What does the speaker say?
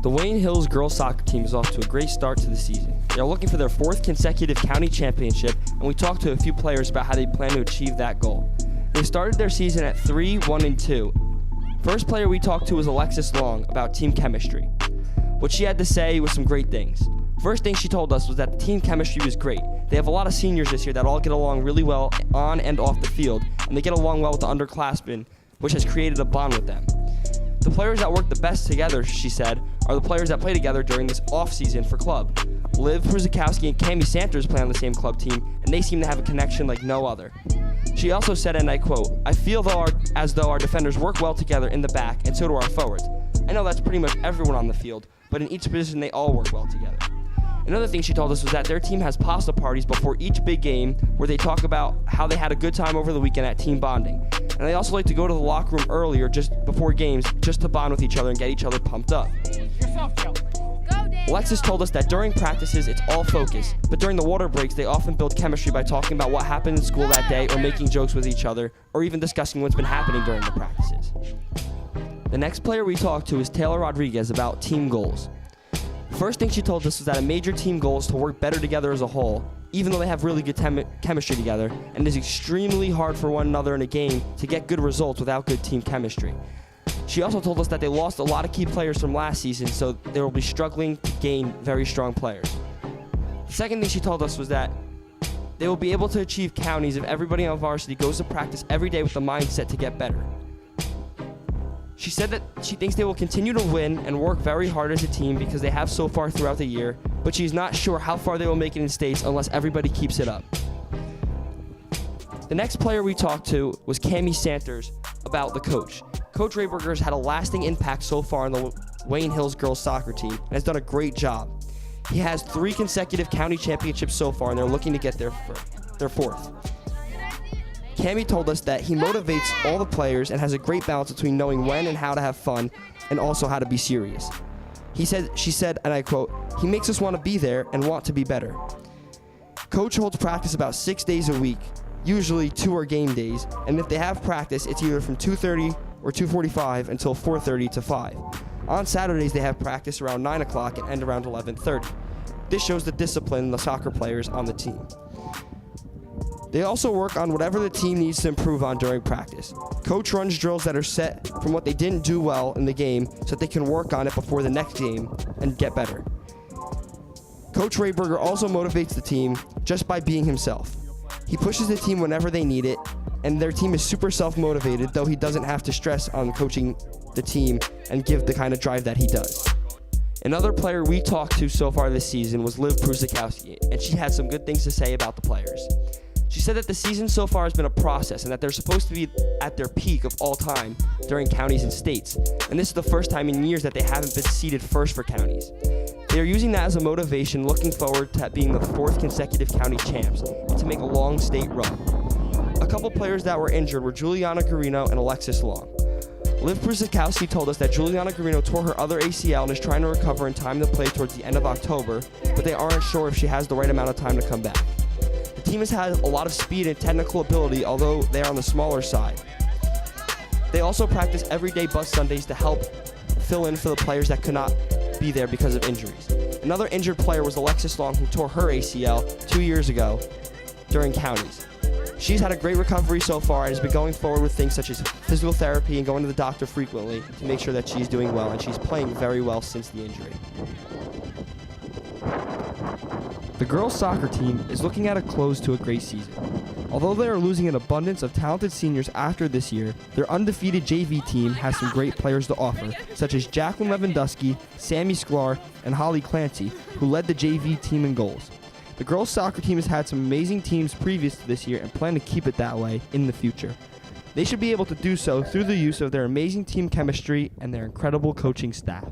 The Wayne Hills girls soccer team is off to a great start to the season. They are looking for their 4th consecutive county championship, and we talked to a few players about how they plan to achieve that goal. They started their season at 3-1-2. First player we talked to was Alexis Long about team chemistry. What she had to say was some great things. First thing she told us was that the team chemistry was great. They have a lot of seniors this year that all get along really well on and off the field, and they get along well with the underclassmen, which has created a bond with them. The players that work the best together, she said, are the players that play together during this off-season for club. Liv Sakowski and Santer play on the same club team, and they seem to have a connection like no other. She also said, and I quote, "I feel as though our defenders work well together in the back, and so do our forwards. I know that's pretty much everyone on the field, but in each position they all work well together." Another thing she told us was that their team has pasta parties before each big game where they talk about how they had a good time over the weekend at team bonding. And they also like to go to the locker room earlier just before games just to bond with each other and get each other pumped up. Alexis told us that during practices it's all focus, but during the water breaks they often build chemistry by talking about what happened in school that day or making jokes with each other or even discussing what's been happening during the practices. The next player we talked to is Taylor Rodriguez about team goals. First thing she told us was that a major team goal is to work better together as a whole, even though they have really good chemistry together, and it is extremely hard for one another in a game to get good results without good team chemistry. She also told us that they lost a lot of key players from last season, so they will be struggling to gain very strong players. The second thing she told us was that they will be able to achieve counties if everybody on varsity goes to practice every day with the mindset to get better. She said that she thinks they will continue to win and work very hard as a team because they have so far throughout the year, but she's not sure how far they will make it in states unless everybody keeps it up. The next player we talked to was Santer about the coach. Coach Rayberger's had a lasting impact so far on the Wayne Hills girls soccer team and has done a great job. He has 3 consecutive county championships so far, and they're looking to get their 4th. Cammy told us that he motivates all the players and has a great balance between knowing when and how to have fun and also how to be serious. She said, and I quote, "He makes us want to be there and want to be better." Coach holds practice about 6 days a week. Usually 2 are game days, and if they have practice, it's either from 2:30 or 2:45 until 4:30 to 5. On Saturdays, they have practice around 9 o'clock and end around 11:30. This shows the discipline in the soccer players on the team. They also work on whatever the team needs to improve on during practice. Coach runs drills that are set from what they didn't do well in the game so that they can work on it before the next game and get better. Coach Rayberger also motivates the team just by being himself. He pushes the team whenever they need it, and their team is super self-motivated, though he doesn't have to stress on coaching the team and give the kind of drive that he does. Another player we talked to so far this season was Liv Sakowski, and she had some good things to say about the players. She said that the season so far has been a process and that they're supposed to be at their peak of all time during counties and states, and this is the first time in years that they haven't been seeded first for counties. They are using that as a motivation, looking forward to being the 4th consecutive county champs and to make a long state run. A couple players that were injured were Juliana Garino and Alexis Long. Liv Sakowski told us that Juliana Garino tore her other ACL and is trying to recover in time to play towards the end of October, but they aren't sure if she has the right amount of time to come back. The team has had a lot of speed and technical ability, although they are on the smaller side. They also practice everyday bus Sundays to help fill in for the players that could not be there because of injuries. Another injured player was Alexis Long, who tore her ACL 2 years ago during counties. She's had a great recovery so far and has been going forward with things such as physical therapy and going to the doctor frequently to make sure that she's doing well, and she's playing very well since the injury. The girls' soccer team is looking at a close to a great season. Although they are losing an abundance of talented seniors after this year, their undefeated JV team has some great players to offer, such as Jacqueline Lewandowski, Sammy Sklar, and Holly Clancy, who led the JV team in goals. The girls' soccer team has had some amazing teams previous to this year and plan to keep it that way in the future. They should be able to do so through the use of their amazing team chemistry and their incredible coaching staff.